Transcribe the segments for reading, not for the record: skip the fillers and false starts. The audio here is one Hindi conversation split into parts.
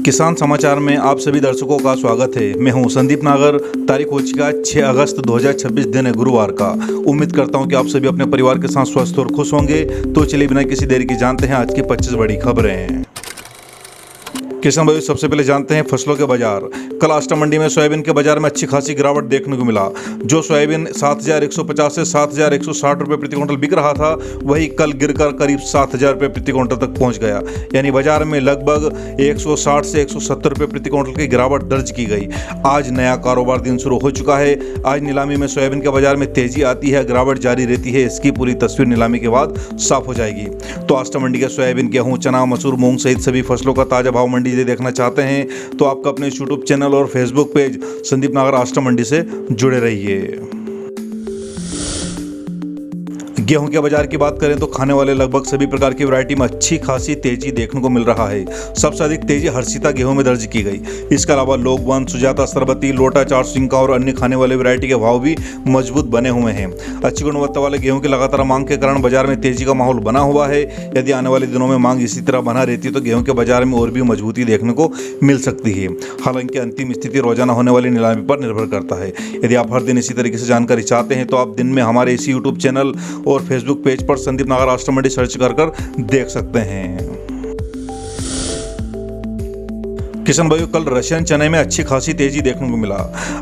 किसान समाचार में आप सभी दर्शकों का स्वागत है। मैं हूं संदीप नागर। तारीख हो चुका है 6 अगस्त 2026, दिन है गुरुवार का। उम्मीद करता हूं कि आप सभी अपने परिवार के साथ स्वस्थ और खुश होंगे। तो चलिए बिना किसी देरी के जानते हैं आज की 25 बड़ी खबरें। किसान भाई, सबसे पहले जानते हैं फसलों के बाजार। कल आष्टा मंडी में सोयाबीन के बाजार में अच्छी खासी गिरावट देखने को मिला। जो सोयाबीन 7,150 से 7,160 रुपये प्रति क्विंटल बिक रहा था, वही कल गिरकर करीब 7,000 रुपये प्रति क्विंटल तक पहुंच गया। यानी बाजार में लगभग 160 से 170 रुपये प्रति क्विंटल की गिरावट दर्ज की गई। आज नया कारोबार दिन शुरू हो चुका है। आज नीलामी में सोयाबीन के बाजार में तेजी आती है, गिरावट जारी रहती है। इसकी पूरी तस्वीर नीलामी के बाद साफ हो जाएगी। तो आष्टा मंडी के सोयाबीन, गेहूं, चना, मसूर, मूंग सहित सभी फसलों का ताजा भाव मंडी से देखना चाहते हैं तो आपका अपने यूट्यूब चैनल और फेसबुक पेज संदीप नागर आष्टा मंडी से जुड़े रहिए। गेहूं के बाजार की बात करें तो खाने वाले लगभग सभी प्रकार की वैरायटी में अच्छी खासी तेजी देखने को मिल रहा है। सबसे अधिक तेजी हर्षिता गेहूं में दर्ज की गई। इसके अलावा लोकवन, सुजाता, सरबती, लोटा, चार सिंका और अन्य खाने वाले वैरायटी के भाव भी मजबूत बने हुए हैं। अच्छी गुणवत्ता वाले गेहूं की लगातार मांग के कारण बाजार में तेजी का माहौल बना हुआ है। यदि आने वाले दिनों में मांग इसी तरह बना रहती है तो गेहूं के बाजार में और भी मजबूती देखने को मिल सकती है। हालांकि अंतिम स्थिति रोजाना होने वाली नीलामी पर निर्भर करता है। यदि आप हर दिन इसी तरीके से जानकारी चाहते हैं तो आप दिन में हमारे इसी यूट्यूब चैनल और फेसबुक पेज पर संदीप नागर आष्टा मंडी सर्च कर देख सकते हैं। किसान भाइयों, कल रशियन चने में अच्छी खासी तेजी देखने को मिला।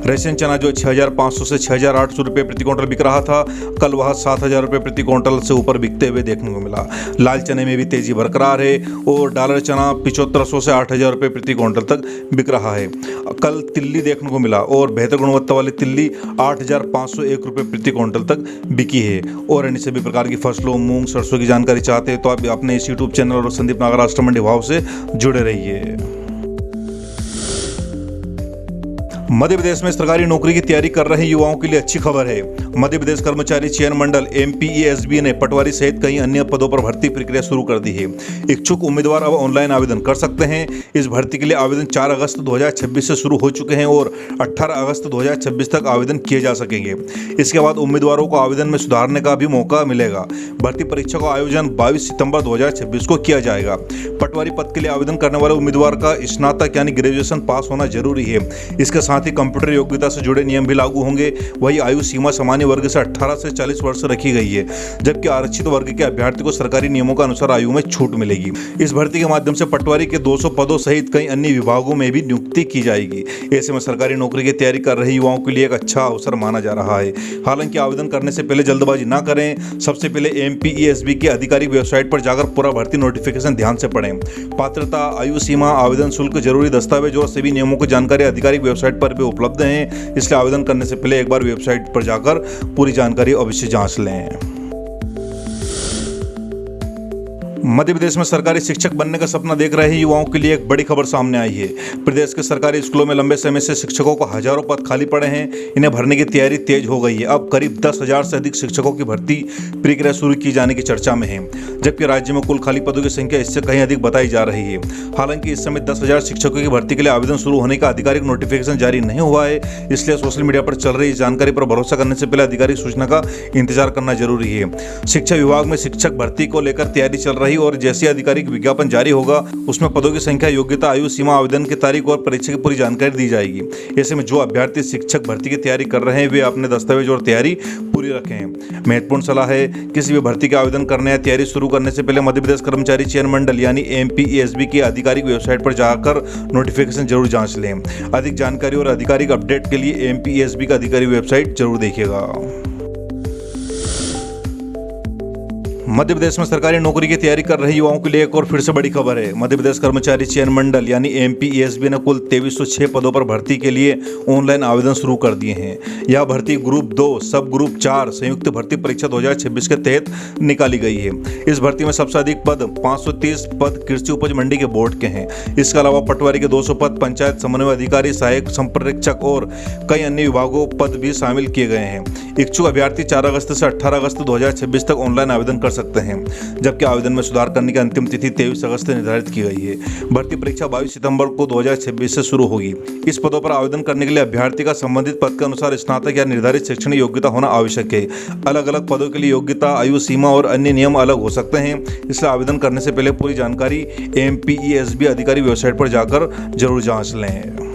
रशियन चना जो 6,500 से 6,800 रुपये प्रति क्विंटल बिक रहा था, कल वह 7,000 रुपये प्रति क्विंटल से ऊपर बिकते हुए देखने को मिला। लाल चने में भी तेजी बरकरार है और डॉलर चना 7,500 से 8,000 रुपये प्रति क्विंटल तक बिक रहा है। कल तिल्ली देखने को मिला और बेहतर गुणवत्ता वाली तिल्ली 8,501 रुपये प्रति क्विंटल तक बिकी है। और अन्य सभी प्रकार की फसलों, मूंग, सरसों की जानकारी चाहते हैं तो आप अपने इस यूट्यूब चैनल और संदीप नागर आष्टा मंडी भाव से जुड़े रहिए। मध्य प्रदेश में सरकारी नौकरी की तैयारी कर रहे युवाओं के लिए अच्छी खबर है। मध्य प्रदेश कर्मचारी चयन मंडल MPESB ने पटवारी सहित कई अन्य पदों पर भर्ती प्रक्रिया शुरू कर दी है। इच्छुक उम्मीदवार अब ऑनलाइन आवेदन कर सकते हैं। इस भर्ती के लिए आवेदन 4 अगस्त 2026 से शुरू हो चुके हैं और 18 अगस्त 2026 तक आवेदन किए जा सकेंगे। इसके बाद उम्मीदवारों को आवेदन में सुधारने का भी मौका मिलेगा। भर्ती परीक्षा का आयोजन 22 सितंबर 2026 को किया जाएगा। पटवारी पद के लिए आवेदन करने वाले उम्मीदवार का स्नातक यानी ग्रेजुएशन पास होना जरूरी है। इसके साथ ही कंप्यूटर योग्यता से जुड़े नियम भी लागू होंगे। वही आयु सीमा सामान्य वर्ग से 18 से 40 वर्ष रखी गई है, जबकि आरक्षित वर्ग के अभ्यर्थी को सरकारी नियमों के अनुसार आयु में छूट मिलेगी। इस भर्ती के माध्यम से पटवारी के 200 पदों सहित कई अन्य विभागों में भी नियुक्ति की जाएगी। ऐसे में सरकारी नौकरी की तैयारी कर रहे युवाओं के लिए एक अच्छा अवसर माना जा रहा है। हालांकि आवेदन करने से पहले जल्दबाजी ना करें। सबसे पहले MPESB की आधिकारिक वेबसाइट पर जाकर पूरा भर्ती नोटिफिकेशन ध्यान से पढ़ें। पात्रता, आयु सीमा, आवेदन शुल्क, जरूरी दस्तावेज और सभी नियमों की जानकारी आधिकारिक वेबसाइट पर भी उपलब्ध हैं। इसलिए आवेदन करने से पहले एक बार वेबसाइट पर जाकर पूरी जानकारी अवश्य जांच लें। मध्य प्रदेश में सरकारी शिक्षक बनने का सपना देख रहे युवाओं के लिए एक बड़ी खबर सामने आई है। प्रदेश के सरकारी स्कूलों में लंबे समय से शिक्षकों को हजारों पद खाली पड़े हैं। इन्हें भरने की तैयारी तेज हो गई है। अब करीब 10,000 से अधिक शिक्षकों की भर्ती प्रक्रिया शुरू की जाने की चर्चा में है, जबकि राज्य में कुल खाली पदों की संख्या इससे कहीं अधिक बताई जा रही है। हालांकि इस समय 10,000 शिक्षकों की भर्ती के लिए आवेदन शुरू होने का आधिकारिक नोटिफिकेशन जारी नहीं हुआ है। इसलिए सोशल मीडिया पर चल रही जानकारी पर भरोसा करने से पहले आधिकारिक सूचना का इंतजार करना जरूरी है। शिक्षा विभाग में शिक्षक भर्ती को लेकर तैयारी चल रही और जैसे आधिकारिक विज्ञापन जारी होगा उसमें पदों की संख्या, योग्यता, आयु सीमा, आवेदन की तारीख और परीक्षा की पूरी जानकारी दी जाएगी। ऐसे में जो अभ्यर्थी शिक्षक भर्ती की तैयारी कर रहे हैं वे अपने दस्तावेज और तैयारी पूरी रखें। महत्वपूर्ण सलाह है, किसी भी भर्ती का आवेदन करने या तैयारी शुरू करने से पहले मध्य प्रदेश कर्मचारी चयन मंडल यानी MPESB की आधिकारिक वेबसाइट पर जाकर नोटिफिकेशन जरूर जांच लें। अधिक जानकारी और आधिकारिक अपडेट के लिए MPESB का आधिकारिक वेबसाइट जरूर देखिएगा। मध्य प्रदेश में सरकारी नौकरी की तैयारी कर रहे युवाओं के लिए एक और फिर से बड़ी खबर है। मध्य प्रदेश कर्मचारी चयन मंडल यानी MPESB ने कुल 2306 पदों पर भर्ती के लिए ऑनलाइन आवेदन शुरू कर दिए हैं। यह भर्ती ग्रुप 2 सब ग्रुप 4 संयुक्त भर्ती परीक्षा 2026 के तहत निकाली गई है। इस भर्ती में सबसे अधिक पद 530 पद कृषि उपज मंडी के बोर्ड के हैं। इसके अलावा पटवारी के 200 पद, पंचायत समन्वय अधिकारी, सहायक संप्रेक्षक और कई अन्य विभागों पद भी शामिल किए गए हैं। इच्छुक अभ्यर्थी 4 अगस्त से 18 अगस्त 2026 तक ऑनलाइन आवेदन कर सकते हैं, जबकि आवेदन में सुधार करने की अंतिम तिथि 23 अगस्त निर्धारित की गई है। भर्ती परीक्षा 22 सितंबर को 2026 से शुरू होगी। इस पदों पर आवेदन करने के लिए अभ्यर्थी का संबंधित पद के अनुसार स्नातक या निर्धारित शैक्षणिक योग्यता होना आवश्यक है। अलग अलग पदों के लिए योग्यता, आयु सीमा और अन्य नियम अलग हो सकते हैं, इसलिए आवेदन करने से पहले पूरी जानकारी MPESB अधिकारी वेबसाइट पर जाकर जरूर जांच लें।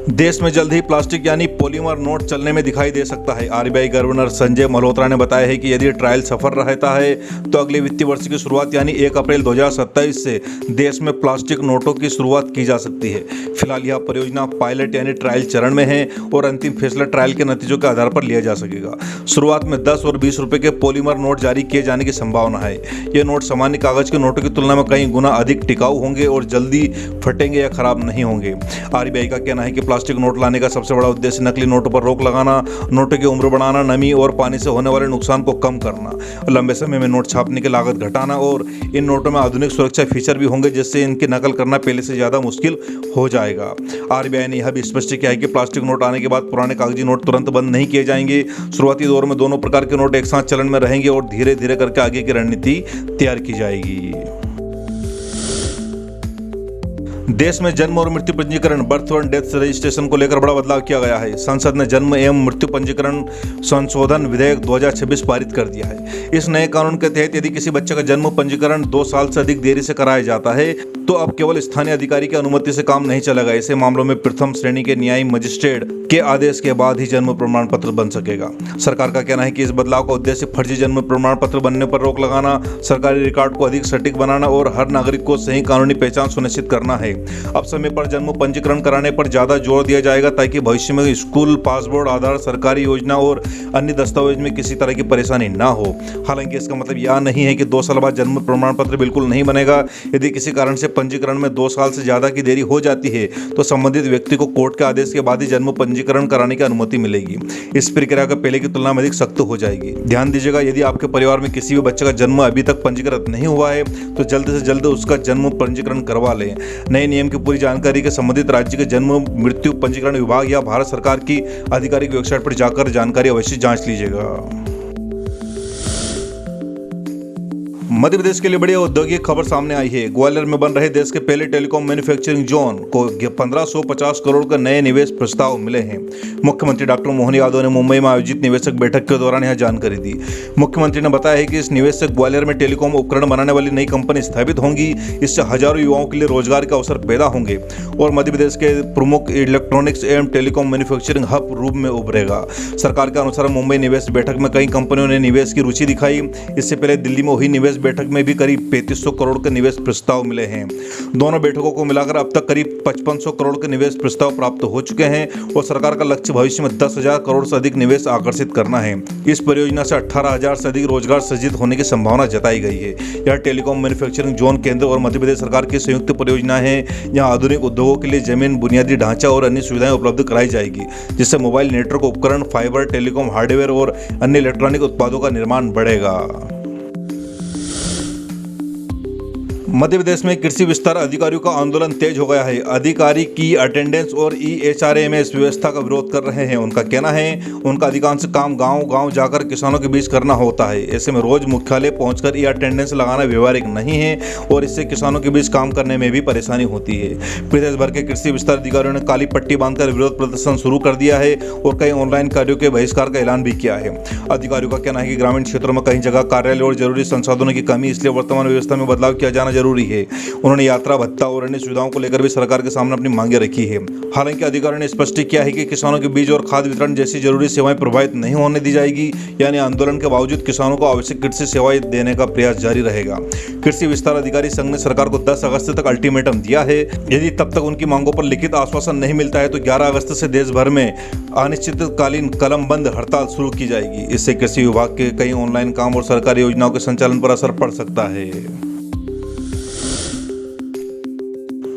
देश में जल्द ही प्लास्टिक यानी पॉलीमर नोट चलने में दिखाई दे सकता है। RBI गवर्नर संजय मल्होत्रा ने बताया है कि यदि ट्रायल सफल रहता है तो अगले वित्तीय वर्ष की शुरुआत यानी 1 अप्रैल 2027 से देश में प्लास्टिक नोटों की शुरुआत की जा सकती है। फिलहाल यह परियोजना पायलट यानी ट्रायल चरण में है और अंतिम फैसला ट्रायल के नतीजों के आधार पर लिया जा सकेगा। शुरुआत में 10 और 20 रुपए के पॉलीमर नोट जारी किए जाने की संभावना है। ये नोट सामान्य कागज के नोटों की तुलना में कई गुना अधिक टिकाऊ होंगे और जल्दी फटेंगे या खराब नहीं होंगे। RBI का कहना है कि प्लास्टिक नोट लाने का सबसे बड़ा उद्देश्य नकली नोटों पर रोक लगाना, नोटों की उम्र बढ़ाना, नमी और पानी से होने वाले नुकसान को कम करना, लंबे समय में नोट छापने की लागत घटाना और इन नोटों में आधुनिक सुरक्षा फीचर भी होंगे जिससे इनकी नकल करना पहले से ज़्यादा मुश्किल हो जाएगा। RBI ने यह भी स्पष्ट किया है कि प्लास्टिक नोट आने के बाद पुराने कागजी नोट तुरंत बंद नहीं किए जाएंगे। शुरुआती दौर में दोनों प्रकार के नोट एक साथ चलन में रहेंगे और धीरे धीरे करके आगे की रणनीति तैयार की जाएगी। देश में जन्म और मृत्यु पंजीकरण बर्थ और डेथ रजिस्ट्रेशन को लेकर बड़ा बदलाव किया गया है। संसद ने जन्म एवं मृत्यु पंजीकरण संशोधन विधेयक 2026 पारित कर दिया है। इस नए कानून के तहत यदि किसी बच्चे का जन्म पंजीकरण 2 साल से अधिक देरी से कराया जाता है तो अब केवल स्थानीय अधिकारी की अनुमति से काम नहीं चलेगा। ऐसे मामलों में प्रथम श्रेणी के न्यायिक मजिस्ट्रेट के आदेश के बाद ही जन्म प्रमाण पत्र बन सकेगा। सरकार का कहना है कि इस बदलाव का उद्देश्य फर्जी जन्म प्रमाण पत्र बनने पर रोक लगाना, सरकारी रिकॉर्ड को अधिक सटीक बनाना और हर नागरिक को सही कानूनी पहचान सुनिश्चित करना है। अब समय पर जन्म पंजीकरण कराने पर ज्यादा जोर दिया जाएगा ताकि भविष्य में स्कूल, पासपोर्ट, आधार, सरकारी योजना और अन्य दस्तावेज में किसी तरह की परेशानी ना हो। हालांकि इसका मतलब यह नहीं है कि 2 साल बाद जन्म प्रमाण पत्र बिल्कुल नहीं बनेगा। यदि किसी कारण से पंजीकरण में 2 साल से ज्यादा की देरी हो जाती है तो संबंधित व्यक्ति को कोर्ट के आदेश के बाद ही जन्म पंजीकरण कराने की अनुमति मिलेगी। इस प्रक्रिया का पहले की तुलना में अधिक सख्त हो जाएगी। ध्यान दीजिएगा, यदि आपके परिवार में किसी भी बच्चे का जन्म अभी तक पंजीकृत नहीं हुआ है तो जल्द से जल्द उसका जन्म पंजीकरण करवा लें। नए नियम की पूरी जानकारी के संबंधित राज्य के जन्म मृत्यु पंजीकरण विभाग या भारत सरकार की आधिकारिक वेबसाइट पर जाकर जानकारी अवश्य जांच लीजिएगा। मध्य प्रदेश के लिए बड़ी औद्योगिक खबर सामने आई है। ग्वालियर में बन रहे देश के पहले टेलीकॉम मैन्युफैक्चरिंग जोन को 1550 करोड़ का नए निवेश प्रस्ताव मिले हैं। मुख्यमंत्री डॉक्टर मोहन यादव ने मुंबई में आयोजित निवेशक बैठक के दौरान यह जानकारी दी। मुख्यमंत्री ने बताया है कि इस निवेश से ग्वालियर में टेलीकॉम उपकरण बनाने वाली नई कंपनी स्थापित होंगी। इससे हजारों युवाओं के लिए रोजगार के अवसर पैदा होंगे और मध्य प्रदेश के प्रमुख इलेक्ट्रॉनिक्स एवं टेलीकॉम मैन्युफैक्चरिंग हब रूप में उभरेगा। सरकार के अनुसार मुंबई निवेश बैठक में कई कंपनियों ने निवेश की रुचि दिखाई। इससे पहले दिल्ली में हुई निवेश बैठक में भी करीब 3500 करोड़ के निवेश प्रस्ताव मिले हैं। दोनों बैठकों को मिलाकर अब तक करीब 5500 करोड़ के निवेश प्रस्ताव प्राप्त हो चुके हैं और सरकार का लक्ष्य भविष्य में 10,000 करोड़ से अधिक निवेश आकर्षित करना है। इस परियोजना से 18,000 से अधिक रोजगार सृजित होने की संभावना जताई गई है। यह टेलीकॉम मैन्युफैक्चरिंग जोन केंद्र और मध्य प्रदेश सरकार की संयुक्त परियोजना है। यहाँ आधुनिक उद्योगों के लिए जमीन, बुनियादी ढांचा और अन्य सुविधाएं उपलब्ध कराई जाएगी, जिससे मोबाइल नेटवर्क उपकरण, फाइबर, टेलीकॉम हार्डवेयर और अन्य इलेक्ट्रॉनिक उत्पादों का निर्माण बढ़ेगा। मध्य प्रदेश में कृषि विस्तार अधिकारियों का आंदोलन तेज हो गया है। अधिकारी की अटेंडेंस और EHRMS व्यवस्था का विरोध कर रहे हैं। उनका कहना है उनका अधिकांश काम गांव-गांव जाकर किसानों के बीच करना होता है। ऐसे में रोज मुख्यालय पहुंचकर अटेंडेंस लगाना व्यवहारिक नहीं है और इससे किसानों के बीच काम करने में भी परेशानी होती है। प्रदेश भर के कृषि विस्तार अधिकारियों ने काली पट्टी बांधकर विरोध प्रदर्शन शुरू कर दिया है और कई ऑनलाइन कार्यों के बहिष्कार का ऐलान भी किया है। अधिकारियों का कहना है कि ग्रामीण क्षेत्रों में कई जगह कार्यालय और जरूरी संसाधनों की कमी, इसलिए वर्तमान व्यवस्था में बदलाव किया जाना जरूरी है। उन्होंने यात्रा भत्ता और अन्य सुविधाओं को लेकर भी सरकार के सामने अपनी मांगे रखी है। हालांकि अधिकारियों ने स्पष्ट किया है कि किसानों के बीज और खाद वितरण जैसी जरूरी सेवाएं प्रभावित नहीं होने दी जाएगी। यानी आंदोलन के बावजूद किसानों को आवश्यक कृषि सेवाएं देने का प्रयास जारी रहेगा। कृषि विस्तार अधिकारी संघ ने सरकार को 10 अगस्त तक अल्टीमेटम दिया है। यदि तब तक उनकी मांगों पर लिखित आश्वासन नहीं मिलता है तो 11 अगस्त से देश भर में अनिश्चितकालीन कलम बंद हड़ताल शुरू की जाएगी। इससे कृषि विभाग के कई ऑनलाइन काम और सरकारी योजनाओं के संचालन पर असर पड़ सकता है।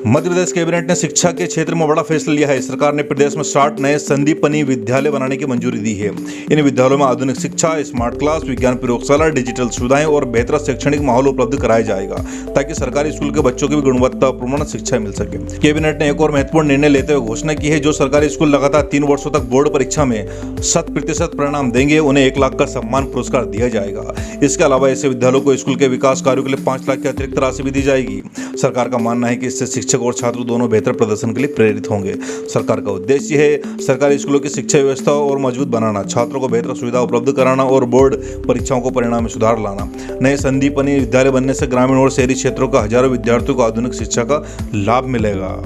मध्य प्रदेश कैबिनेट ने शिक्षा के क्षेत्र में बड़ा फैसला लिया है। सरकार ने प्रदेश में 60 नए संदीपनी विद्यालय बनाने की मंजूरी दी है। इन विद्यालयों में आधुनिक शिक्षा, स्मार्ट क्लास, विज्ञान प्रयोगशाला, डिजिटल सुविधाएं और बेहतर शैक्षणिक माहौल उपलब्ध कराया जाएगा ताकि सरकारी स्कूल के बच्चों की भी गुणवत्तापूर्ण शिक्षा मिल सके। कैबिनेट ने एक और महत्वपूर्ण निर्णय लेते हुए घोषणा की है, जो सरकारी स्कूल लगातार 3 वर्षों तक बोर्ड परीक्षा में 100% परिणाम देंगे, उन्हें 1 लाख का सम्मान पुरस्कार दिया जाएगा। इसके अलावा ऐसे विद्यालयों को स्कूल के विकास कार्यों के लिए 5 लाख की अतिरिक्त राशि भी दी जाएगी। सरकार का मानना है कि इससे शिक्षक और छात्र दोनों बेहतर प्रदर्शन के लिए प्रेरित होंगे। सरकार का उद्देश्य है सरकारी स्कूलों की शिक्षा व्यवस्था और मजबूत बनाना, छात्रों को बेहतर सुविधा उपलब्ध कराना और बोर्ड परीक्षाओं को परिणाम में सुधार लाना। नए संदीपनी विद्यालय बनने से ग्रामीण और शहरी क्षेत्रों का हजारों विद्यार्थियों को आधुनिक शिक्षा का लाभ मिलेगा।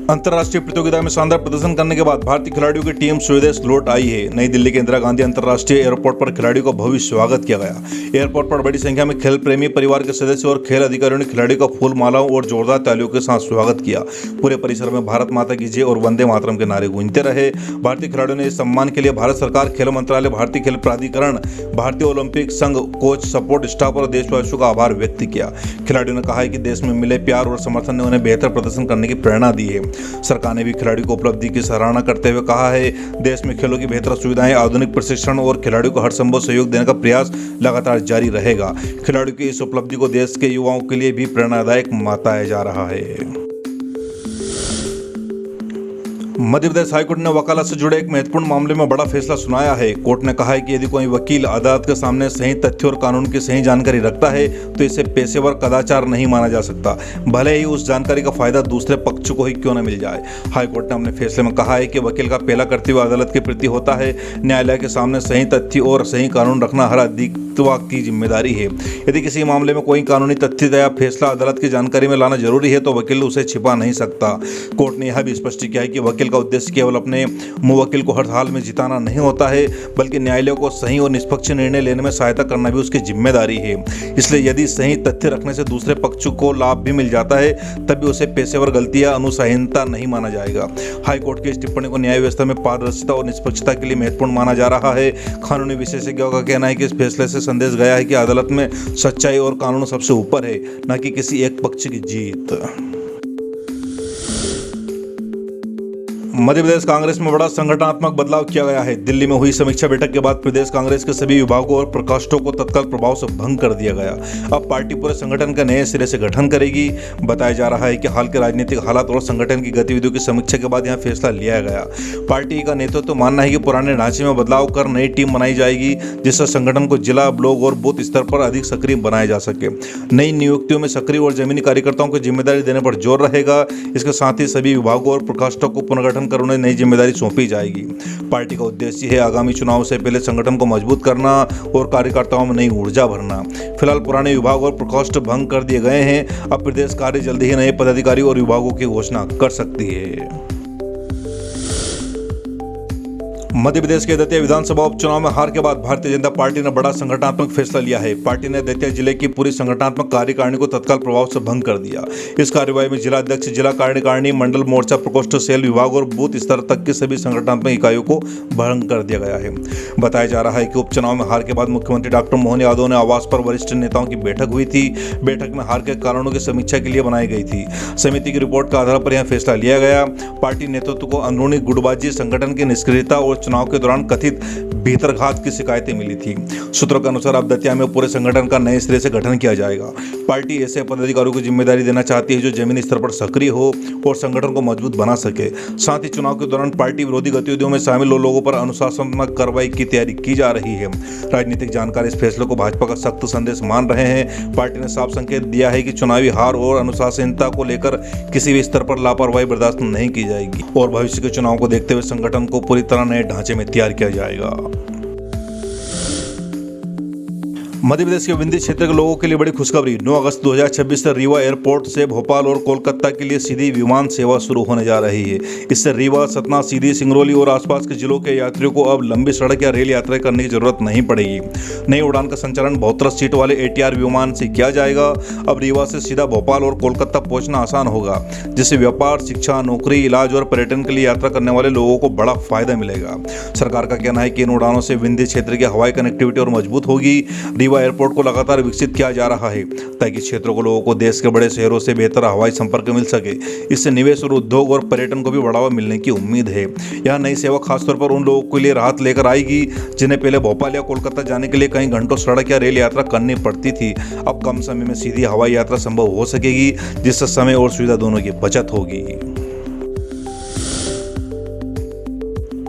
अंतर्राष्ट्रीय प्रतियोगिता में शानदार प्रदर्शन करने के बाद भारतीय खिलाड़ियों की टीम स्वदेश लौट आई है। नई दिल्ली के इंदिरा गांधी अंतर्राष्ट्रीय एयरपोर्ट पर खिलाड़ियों का भव्य स्वागत किया गया। एयरपोर्ट पर बड़ी संख्या में खेल प्रेमी परिवार के सदस्य और खेल अधिकारियों ने खिलाड़ियों का फूल मालाओं और जोरदार तालियों के साथ स्वागत किया। पूरे परिसर में भारत माता की जय और वंदे मातरम के नारे गूंजते रहे। भारतीय खिलाड़ियों ने इस सम्मान के लिए भारत सरकार, खेल मंत्रालय, भारतीय खेल प्राधिकरण, भारतीय ओलंपिक संघ, कोच, सपोर्ट स्टाफ और देशवासियों का आभार व्यक्त किया। खिलाड़ियों ने कहा है कि देश में मिले प्यार और समर्थन ने उन्हें बेहतर प्रदर्शन करने की प्रेरणा दी है। सरकार ने भी खिलाड़ियों को उपलब्धि की सराहना करते हुए कहा है, देश में खेलों की बेहतर सुविधाएं, आधुनिक प्रशिक्षण और खिलाड़ियों को हर संभव सहयोग देने का प्रयास लगातार जारी रहेगा। खिलाड़ियों की इस उपलब्धि को देश के युवाओं के लिए भी प्रेरणादायक बताया जा रहा है। मध्य प्रदेश हाईकोर्ट ने वकालत से जुड़े एक महत्वपूर्ण मामले में बड़ा फैसला सुनाया है। कोर्ट ने कहा है कि यदि कोई वकील अदालत के सामने सही तथ्य और कानून की सही जानकारी रखता है तो इसे पेशेवर कदाचार नहीं माना जा सकता, भले ही उस जानकारी का फायदा दूसरे पक्ष को ही क्यों न मिल जाए। हाईकोर्ट ने अपने फैसले में कहा है कि वकील का पहला कर्तव्य अदालत के प्रति होता है। न्यायालय के सामने सही तथ्य और सही कानून रखना हर अधिवक्ता की जिम्मेदारी है। यदि किसी मामले में कोई कानूनी तथ्य या फैसला अदालत की जानकारी में लाना जरूरी है तो वकील उसे छिपा नहीं सकता। कोर्ट ने यह भी स्पष्ट किया है कि वकील का उद्देश्य केवल अपने मुवक्किल को हर हाल में जिताना नहीं होता है, बल्कि न्यायालय को सही और निष्पक्ष निर्णय लेने में सहायता करना भी उसकी जिम्मेदारी है। इसलिए यदि सही तथ्य रखने से दूसरे पक्ष को लाभ भी मिल जाता है, तब भी उसे पेशेवर गलती या अनुशासनहीनता नहीं माना जाएगा। हाईकोर्ट की इस टिप्पणी को न्याय व्यवस्था में पारदर्शिता और निष्पक्षता के लिए महत्वपूर्ण माना जा रहा है। कानूनी विशेषज्ञों का कहना है कि इस फैसले से संदेश गया है कि अदालत में सच्चाई और कानून सबसे ऊपर है, न कि किसी एक पक्ष की जीत। मध्य प्रदेश कांग्रेस में बड़ा संगठनात्मक बदलाव किया गया है। दिल्ली में हुई समीक्षा बैठक के बाद प्रदेश कांग्रेस के सभी विभागों और प्रकोष्ठों को तत्काल प्रभाव से भंग कर दिया गया। अब पार्टी पूरे संगठन का नए सिरे से गठन करेगी। बताया जा रहा है कि हाल के राजनीतिक हालात और संगठन की गतिविधियों की समीक्षा के बाद यह फैसला लिया गया। पार्टी का नेतृत्व तो मानना है कि पुराने ढांचे में बदलाव कर नई टीम बनाई जाएगी, जिससे संगठन को जिला, ब्लॉक और बूथ स्तर पर अधिक सक्रिय बनाया जा सके। नई नियुक्तियों में सक्रिय और जमीनी कार्यकर्ताओं को जिम्मेदारी देने पर जोर रहेगा। इसके साथ ही सभी विभागों और प्रकोष्ठों को पुनर्गठन कर उन्हें नई जिम्मेदारी सौंपी जाएगी। पार्टी का उद्देश्य है आगामी चुनाव से पहले संगठन को मजबूत करना और कार्यकर्ताओं में नई ऊर्जा भरना। फिलहाल पुराने विभाग और प्रकोष्ठ भंग कर दिए गए हैं। अब प्रदेश कार्य जल्द ही नए पदाधिकारी और विभागों की घोषणा कर सकती है। मध्य प्रदेश के दतिया विधानसभा उपचुनाव में हार के बाद भारतीय जनता पार्टी ने बड़ा संगठनात्मक फैसला लिया है। पार्टी ने दतिया जिले की पूरी संगठनात्मक कार्यकारिणी को तत्काल प्रभाव से भंग कर दिया। इस कार्यवाही में जिला अध्यक्ष, जिला कार्यकारिणी, मंडल, मोर्चा, प्रकोष्ठ, सेल, विभाग और बूथ स्तर तक की सभी संगठनात्मक इकाइयों को भंग कर दिया गया है। बताया जा रहा है कि उपचुनाव में हार के बाद मुख्यमंत्री डॉक्टर मोहन यादव ने आवास पर वरिष्ठ नेताओं की बैठक हुई थी। बैठक में हार के कारणों की समीक्षा के लिए बनाई गई थी। समिति की रिपोर्ट के आधार पर यह फैसला लिया गया। पार्टी नेतृत्व को अंदरूनी गुटबाजी, संगठन की निष्क्रियता और चुनाव के दौरान कथित भीतरघात की शिकायतें मिली थी। सूत्रों के अनुसार अब दतिया में पूरे संगठन का नए सिरे से गठन किया जाएगा। पार्टी ऐसे पदाधिकारियों को जिम्मेदारी देना चाहती है जो जमीनी स्तर पर सक्रिय हो और संगठन को मजबूत बना सके। साथ ही चुनाव के दौरान पार्टी विरोधी गतिविधियों में शामिल लोगों पर अनुशासनात्मक कार्रवाई की तैयारी की जा रही है। राजनीतिक जानकार इस फैसले को भाजपा का सख्त संदेश मान रहे हैं। पार्टी ने साफ संकेत दिया है कि चुनावी हार और अनुशासनहीनता को लेकर किसी भी स्तर पर लापरवाही बर्दाश्त नहीं की जाएगी और भविष्य के चुनाव को देखते हुए संगठन को पूरी तरह नए ढांचे में तैयार किया जाएगा। मध्य प्रदेश के विंध्य क्षेत्र के लोगों के लिए बड़ी खुशखबरी। 9 अगस्त 2026 से रीवा एयरपोर्ट से भोपाल और कोलकाता के लिए सीधी विमान सेवा शुरू होने जा रही है। इससे रीवा, सतना, सीधी, सिंगरौली और आसपास के जिलों के यात्रियों को अब लंबी सड़क या रेल यात्रा करने की जरूरत नहीं पड़ेगी। नई उड़ान का संचालन 72 सीट वाले ATR विमान से किया जाएगा। अब रीवा से सीधा भोपाल और कोलकाता पहुंचना आसान होगा, जिससे व्यापार, शिक्षा, नौकरी, इलाज और पर्यटन के लिए यात्रा करने वाले लोगों को बड़ा फायदा मिलेगा। सरकार का कहना है कि इन उड़ानों से विंध्य क्षेत्र की हवाई कनेक्टिविटी और मजबूत होगी। रीवा युवा एयरपोर्ट को लगातार विकसित किया जा रहा है ताकि क्षेत्रों को लोगों को देश के बड़े शहरों से बेहतर हवाई संपर्क मिल सके। इससे निवेश और उद्योग और पर्यटन को भी बढ़ावा मिलने की उम्मीद है। यह नई सेवा खासतौर पर उन लोगों के लिए राहत लेकर आएगी जिन्हें पहले भोपाल या कोलकाता जाने के लिए कई घंटों सड़क या रेल यात्रा करनी पड़ती थी। अब कम समय में सीधी हवाई यात्रा संभव हो सकेगी, जिससे समय और सुविधा दोनों की बचत होगी।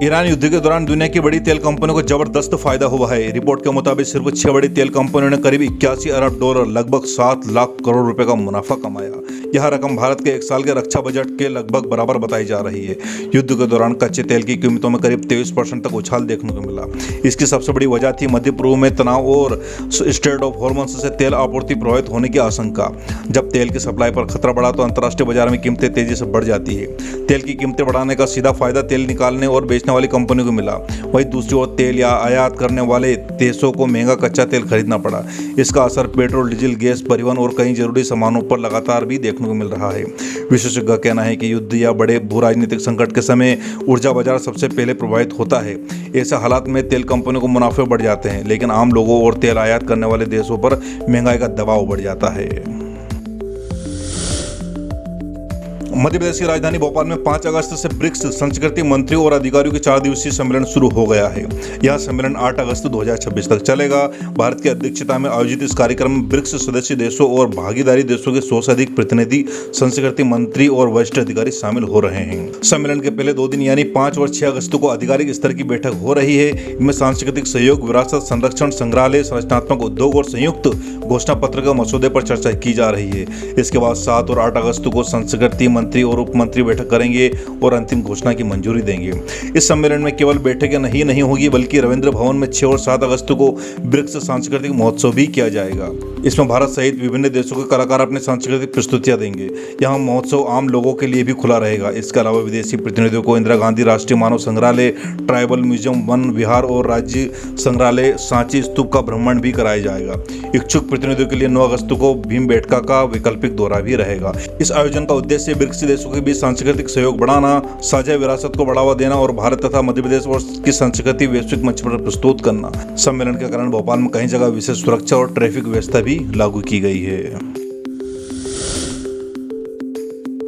ईरान युद्ध के दौरान दुनिया की बड़ी तेल कंपनियों को जबरदस्त फायदा हुआ है। रिपोर्ट के मुताबिक सिर्फ 6 बड़ी तेल कंपनियों ने करीब 81 अरब डॉलर लगभग 7 लाख करोड़ रुपए का मुनाफा कमाया। यह रकम भारत के एक साल के रक्षा बजट के लगभग बराबर बताई जा रही है। युद्ध के दौरान कच्चे तेल की कीमतों में करीब 23% तक उछाल देखने को मिला। इसकी सबसे बड़ी वजह थी मध्य पूर्व में तनाव और स्ट्रेट ऑफ हॉर्मोन्स से तेल आपूर्ति प्रभावित होने की आशंका। जब तेल की सप्लाई पर खतरा बढ़ा तो अंतर्राष्ट्रीय बाजार में कीमतें तेजी से बढ़ जाती है। तेल की कीमतें बढ़ाने का सीधा फायदा तेल निकालने और बेचने वाली कंपनियों को मिला। वहीं दूसरी ओर तेल या आयात करने वाले देशों को महंगा कच्चा तेल खरीदना पड़ा। इसका असर पेट्रोल, डीजल, गैस, परिवहन और कई जरूरी सामानों पर लगातार भी देखने को मिल रहा है। विशेषज्ञ का कहना है कि युद्ध या बड़े भू राजनीतिक संकट के समय ऊर्जा बाजार सबसे पहले प्रभावित होता है। ऐसे हालात में तेल कंपनियों को मुनाफे बढ़ जाते हैं, लेकिन आम लोगों और तेल आयात करने वाले देशों पर महंगाई का दबाव बढ़ जाता है। मध्य प्रदेश की राजधानी भोपाल में 5 अगस्त से ब्रिक्स संस्कृति मंत्रियों और अधिकारियों के 4 दिवसीय सम्मेलन शुरू हो गया है। यह सम्मेलन 8 अगस्त 2026 तक चलेगा। भारत की अध्यक्षता में आयोजित इस कार्यक्रम में ब्रिक्स सदस्य देशों और भागीदारी देशों के 100 से अधिक प्रतिनिधि, संस्कृति मंत्री और वरिष्ठ अधिकारी शामिल हो रहे हैं। सम्मेलन के पहले 2 दिन यानी 5 और 6 अगस्त को आधिकारिक स्तर की बैठक हो रही है। इनमें सांस्कृतिक सहयोग, विरासत संरक्षण, संग्रहालय, संरचनात्मक उद्योग और संयुक्त घोषणा पत्र के मसौदे पर चर्चा की जा रही है। इसके बाद 7 और 8 अगस्त को संस्कृति मंत्री और उप मंत्री बैठक करेंगे और अंतिम घोषणा की मंजूरी देंगे। इस सम्मेलन में केवल बैठकें नहीं होगी, बल्कि रविंद्र भवन में 6 और 7 अगस्त को ब्रिक्स सांस्कृतिक महोत्सव भी किया जाएगा। इसमें भारत सहित विभिन्न देशों के कलाकार अपने सांस्कृतिक प्रस्तुतियां देंगे। यहाँ महोत्सव आम लोगों के लिए भी खुला रहेगा। इसके अलावा विदेशी प्रतिनिधियों को इंदिरा गांधी राष्ट्रीय मानव संग्रहालय, ट्राइबल म्यूजियम, वन विहार और राज्य संग्रहालय, सांची स्तूप का भ्रमण भी कराया जाएगा। इच्छुक प्रतिनिधियों के लिए 9 अगस्त को भीमबेटका का वैकल्पिक दौरा भी रहेगा। इस आयोजन का उद्देश्य ब्रिक्स देशों के बीच सांस्कृतिक सहयोग बढ़ाना, साझा विरासत को बढ़ावा देना और भारत तथा मध्य प्रदेश की संस्कृति वैश्विक मंच पर प्रस्तुत करना। सम्मेलन के कारण भोपाल में कई जगह विशेष सुरक्षा और ट्रैफिक व्यवस्था भी लागू की गई है।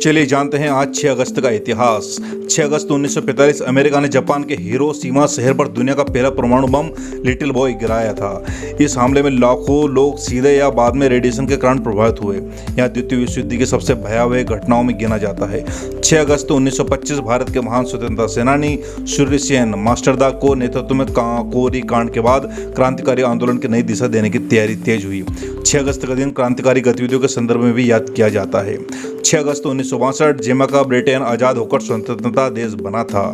चलिए जानते हैं आज 6 अगस्त का इतिहास। 6 अगस्त 1945 अमेरिका ने जापान के हिरोशिमा शहर पर दुनिया का पहला परमाणु बम लिटिल बॉय गिराया था। इस हमले में लाखों लोग सीधे या बाद में रेडिएशन के कारण प्रभावित हुए। यह द्वितीय विश्व युद्ध की सबसे भयावह घटनाओं में गिना जाता है। 6 अगस्त 1925 भारत के महान स्वतंत्रता सेनानी सूर्य सेन मास्टरदा को नेतृत्व में काकोरी कांड के बाद क्रांतिकारी आंदोलन की नई दिशा देने की तैयारी तेज हुई। 6 अगस्त का दिन क्रांतिकारी गतिविधियों के संदर्भ में भी याद किया जाता है। 6 अगस्त 1962 जमैका ब्रिटेन आज़ाद होकर स्वतंत्रता देश बना था।